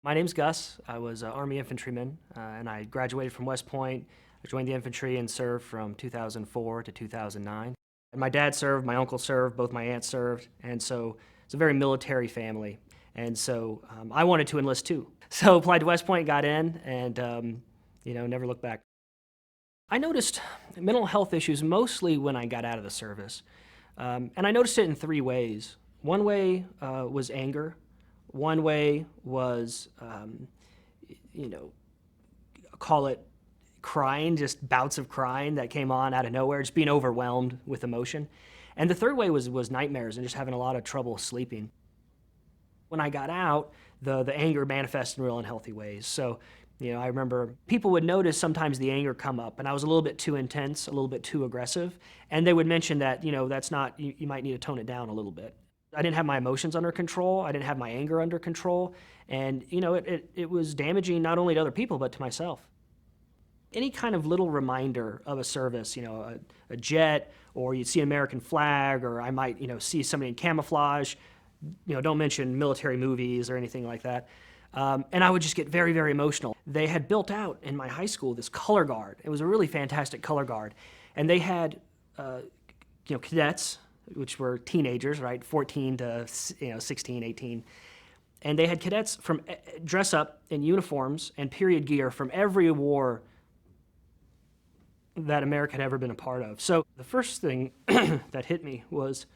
My name's Gus. I was an Army infantryman, and I graduated from West Point. I joined the infantry and served from 2004 to 2009. And my dad served, my uncle served, both my aunts served, and so it's a very military family. And so I wanted to enlist too. So applied to West Point, got in, and never looked back. I noticed mental health issues mostly when I got out of the service. And I noticed it in three ways. One way was anger. One way was, call it crying, just bouts of crying that came on out of nowhere, just being overwhelmed with emotion. And the third way was nightmares and just having a lot of trouble sleeping. When I got out, the anger manifested in real unhealthy ways. So, I remember people would notice sometimes the anger come up, and I was a little bit too intense, a little bit too aggressive, and they would mention that, that's not, you might need to tone it down a little bit. I didn't have my emotions under control. I didn't have my anger under control. And, it was damaging not only to other people, but to myself. Any kind of little reminder of a service, a jet, or you'd see an American flag, or I might, see somebody in camouflage, don't mention military movies or anything like that. And I would just get very, very emotional. They had built out in my high school this color guard. It was a really fantastic color guard. And they had, cadets, which were teenagers, right, 14 to 16, 18. And they had cadets from dress up in uniforms and period gear from every war that America had ever been a part of. So the first thing that hit me was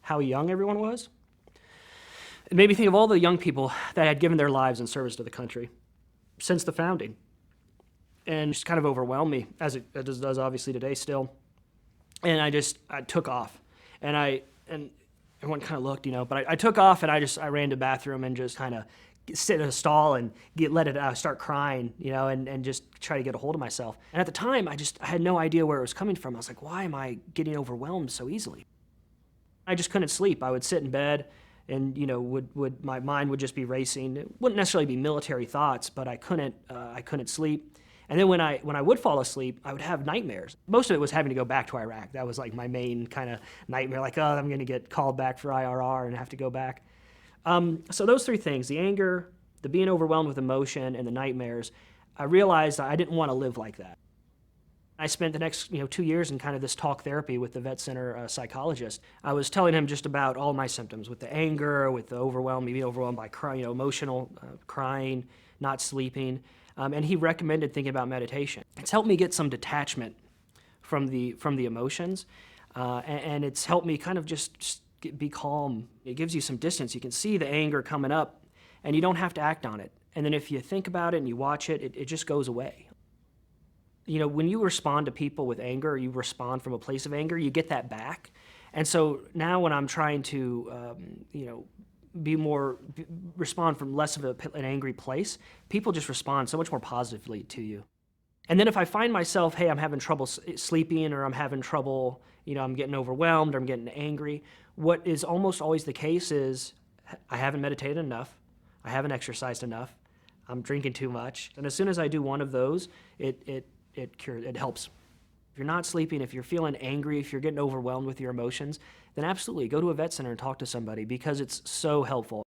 how young everyone was. It made me think of all the young people that had given their lives in service to the country since the founding. And just kind of overwhelmed me, as it does obviously today still. And I took off. And everyone kind of looked, but I took off, and I ran to the bathroom and just kind of sit in a stall and let it out, start crying, and just try to get a hold of myself. And at the time, I had no idea where it was coming from. I was like, why am I getting overwhelmed so easily? I just couldn't sleep. I would sit in bed, and my mind would just be racing. It wouldn't necessarily be military thoughts, but I couldn't sleep. And then when I would fall asleep, I would have nightmares. Most of it was having to go back to Iraq. That was like my main kind of nightmare, like, oh, I'm going to get called back for IRR and have to go back. So those three things, the anger, the being overwhelmed with emotion, and the nightmares, I realized I didn't want to live like that. I spent the next 2 years in kind of this talk therapy with the vet center psychologist. I was telling him just about all my symptoms, with the anger, with the being overwhelmed by crying, emotional crying, not sleeping. And he recommended thinking about meditation. It's helped me get some detachment from the emotions, and it's helped me kind of just be calm. It gives you some distance. You can see the anger coming up, and you don't have to act on it. And then if you think about it and you watch it, it just goes away. When you respond to people with anger, or you respond from a place of anger, you get that back. And so now when I'm trying to, respond from less of an angry place, people just respond so much more positively to you. And then if I find myself, hey, I'm having trouble sleeping, or I'm having trouble, I'm getting overwhelmed, or I'm getting angry, what is almost always the case is I haven't meditated enough, I haven't exercised enough, I'm drinking too much. And as soon as I do one of those, it helps. If you're not sleeping, if you're feeling angry, if you're getting overwhelmed with your emotions, then absolutely go to a vet center and talk to somebody, because it's so helpful.